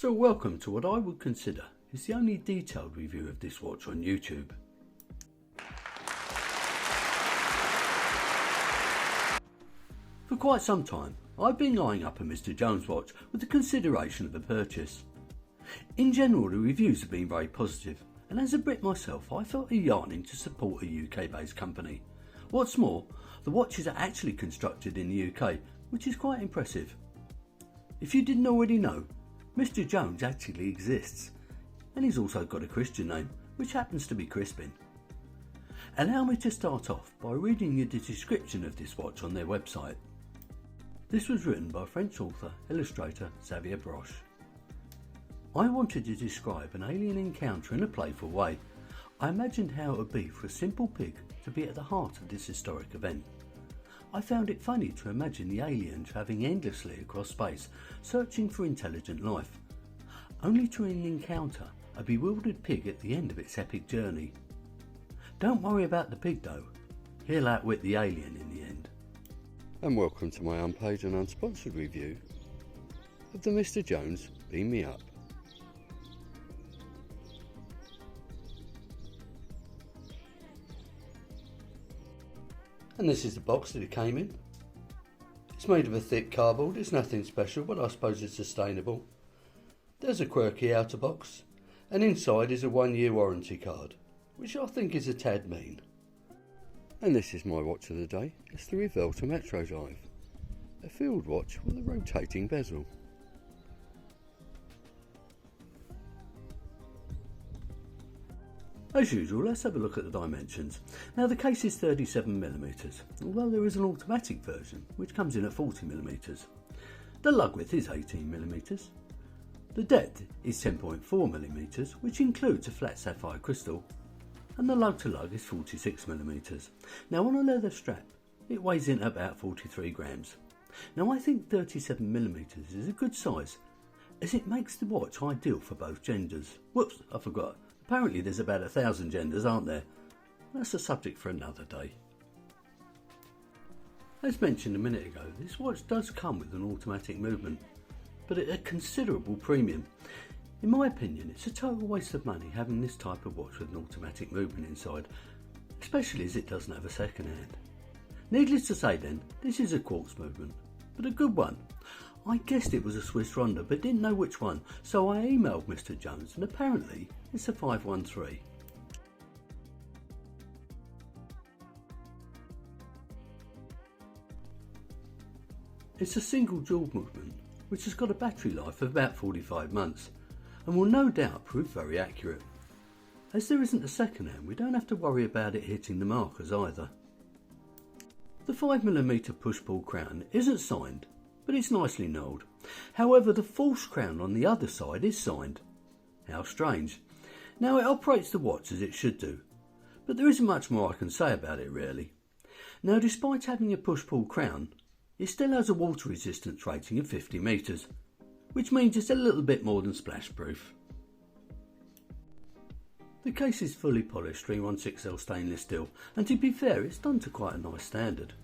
So welcome to what I would consider is the only detailed review of this watch on YouTube. For quite some time I've been eyeing up a Mr Jones watch with the consideration of a purchase. In general the reviews have been very positive, and as a Brit myself I felt a yearning to support a UK based company. What's more, the watches are actually constructed in the UK, which is quite impressive. If you didn't already know, Mr Jones actually exists, and he's also got a Christian name, which happens to be Crispin. Allow me to start off by reading you the description of this watch on their website. This was written by French author, illustrator Xavier Broche. I wanted to describe an alien encounter in a playful way. I imagined how it would be for a simple pig to be at the heart of this historic event. I found it funny to imagine the alien travelling endlessly across space, searching for intelligent life, only to encounter a bewildered pig at the end of its epic journey. Don't worry about the pig though, he'll outwit the alien in the end. And welcome to my unpaid and unsponsored review of the Mr Jones Beam Me Up. And this is the box that it came in. It's made of a thick cardboard, it's nothing special, but I suppose it's sustainable. There's a quirky outer box, and inside is a 1-year warranty card, which I think is a tad mean. And this is my watch of the day. It's the Revelta Metro Drive, a field watch with a rotating bezel. As usual, let's have a look at the dimensions. Now the case is 37mm, although there is an automatic version which comes in at 40mm. The lug width is 18mm. The depth is 10.4mm, which includes a flat sapphire crystal, and the lug to lug is 46mm. Now on a leather strap, it weighs in about 43 grams. Now I think 37mm is a good size, as it makes the watch ideal for both genders. Whoops, I forgot. Apparently there's about 1,000 genders, aren't there? That's a subject for another day. As mentioned a minute ago, this watch does come with an automatic movement, but at a considerable premium. In my opinion, it's a total waste of money having this type of watch with an automatic movement inside, especially as it doesn't have a second hand. Needless to say then, this is a quartz movement, but a good one. I guessed it was a Swiss Ronda but didn't know which one, so I emailed Mr Jones and apparently it's a 513. It's a single jewel movement which has got a battery life of about 45 months and will no doubt prove very accurate. As there isn't a second hand, we don't have to worry about it hitting the markers either. The 5mm push-pull crown isn't signed, but it's nicely knurled. However, the false crown on the other side is signed. How strange. Now it operates the watch as it should do, but there isn't much more I can say about it really. Now despite having a push-pull crown, it still has a water resistance rating of 50 metres, which means it's a little bit more than splash proof. The case is fully polished 316L stainless steel, and to be fair it's done to quite a nice standard.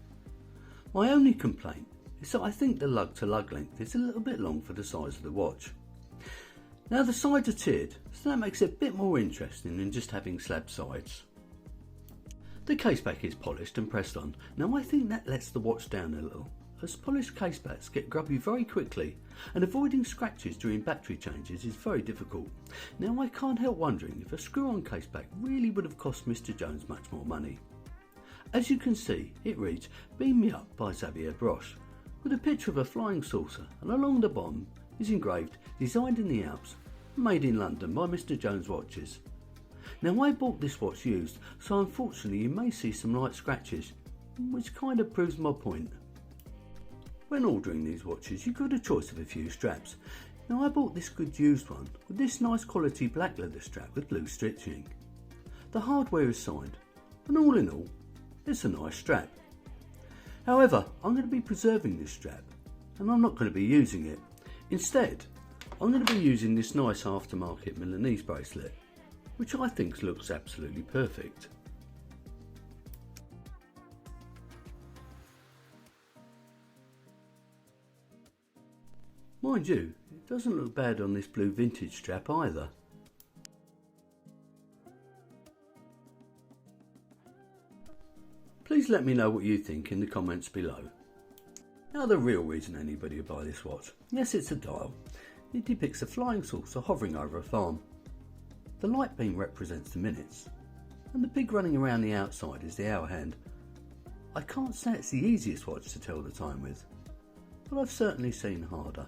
My only complaint is that I think the lug to lug length is a little bit long for the size of the watch. Now the sides are tiered, so that makes it a bit more interesting than just having slab sides. The caseback is polished and pressed on. Now I think that lets the watch down a little, as polished casebacks get grubby very quickly and avoiding scratches during battery changes is very difficult. Now I can't help wondering if a screw-on caseback really would have cost Mr Jones much more money. As you can see, it reads Beam Me Up by Xavier Broche, with a picture of a flying saucer, and along the bottom is engraved Designed in the Alps, Made in London by Mr Jones Watches. Now I bought this watch used, so unfortunately you may see some light scratches, which kind of proves my point. When ordering these watches you got a choice of a few straps. Now I bought this good used one with this nice quality black leather strap with blue stitching. The hardware is signed, and all in all, it's a nice strap. However, I'm going to be preserving this strap, and I'm not going to be using it. Instead, I'm going to be using this nice aftermarket Milanese bracelet, which I think looks absolutely perfect. Mind you, Doesn't look bad on this blue vintage strap either. Please let me know what you think in the comments below. Now the real reason anybody would buy this watch. Yes, it's a dial. It depicts a flying saucer hovering over a farm. The light beam represents the minutes, and the pig running around the outside is the hour hand. I can't say it's the easiest watch to tell the time with, but I've certainly seen harder.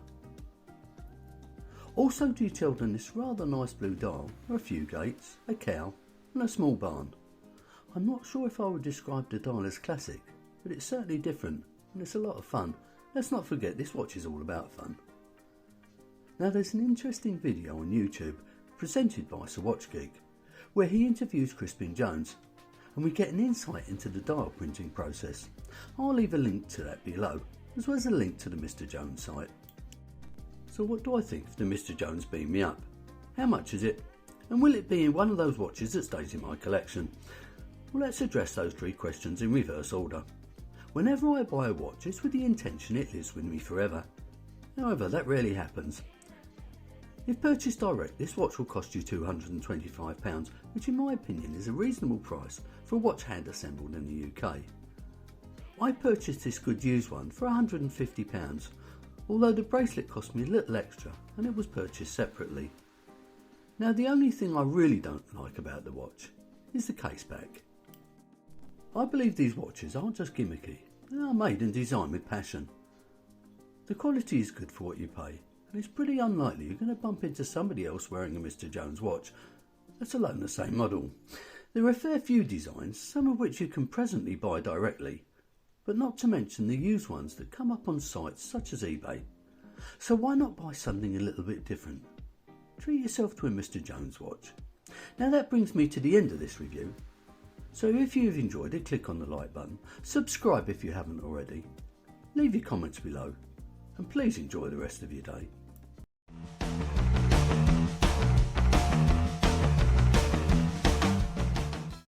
Also detailed in this rather nice blue dial are a few gates, a cow and a small barn. I'm not sure if I would describe the dial as classic, but it's certainly different and it's a lot of fun. Let's not forget this watch is all about fun. Now there's an interesting video on YouTube presented by Sir Watch Geek where he interviews Crispin Jones and we get an insight into the dial printing process. I'll leave a link to that below as well as a link to the Mr. Jones site. So what do I think of the Mr. Jones Beam Me Up? How much is it? And will it be in one of those watches that stays in my collection? Well, let's address those three questions in reverse order. Whenever I buy a watch, it's with the intention it lives with me forever. However, that rarely happens. If purchased direct, this watch will cost you £225, which in my opinion is a reasonable price for a watch hand assembled in the UK. I purchased this good used one for £150, although the bracelet cost me a little extra and it was purchased separately. Now the only thing I really don't like about the watch is the case back. I believe these watches aren't just gimmicky, they are made and designed with passion. The quality is good for what you pay, and it's pretty unlikely you're going to bump into somebody else wearing a Mr. Jones watch, let alone the same model. There are a fair few designs, some of which you can presently buy directly, but not to mention the used ones that come up on sites such as eBay. So why not buy something a little bit different? Treat yourself to a Mr. Jones watch. Now that brings me to the end of this review. So if you've enjoyed it, click on the like button, subscribe if you haven't already, leave your comments below, and please enjoy the rest of your day.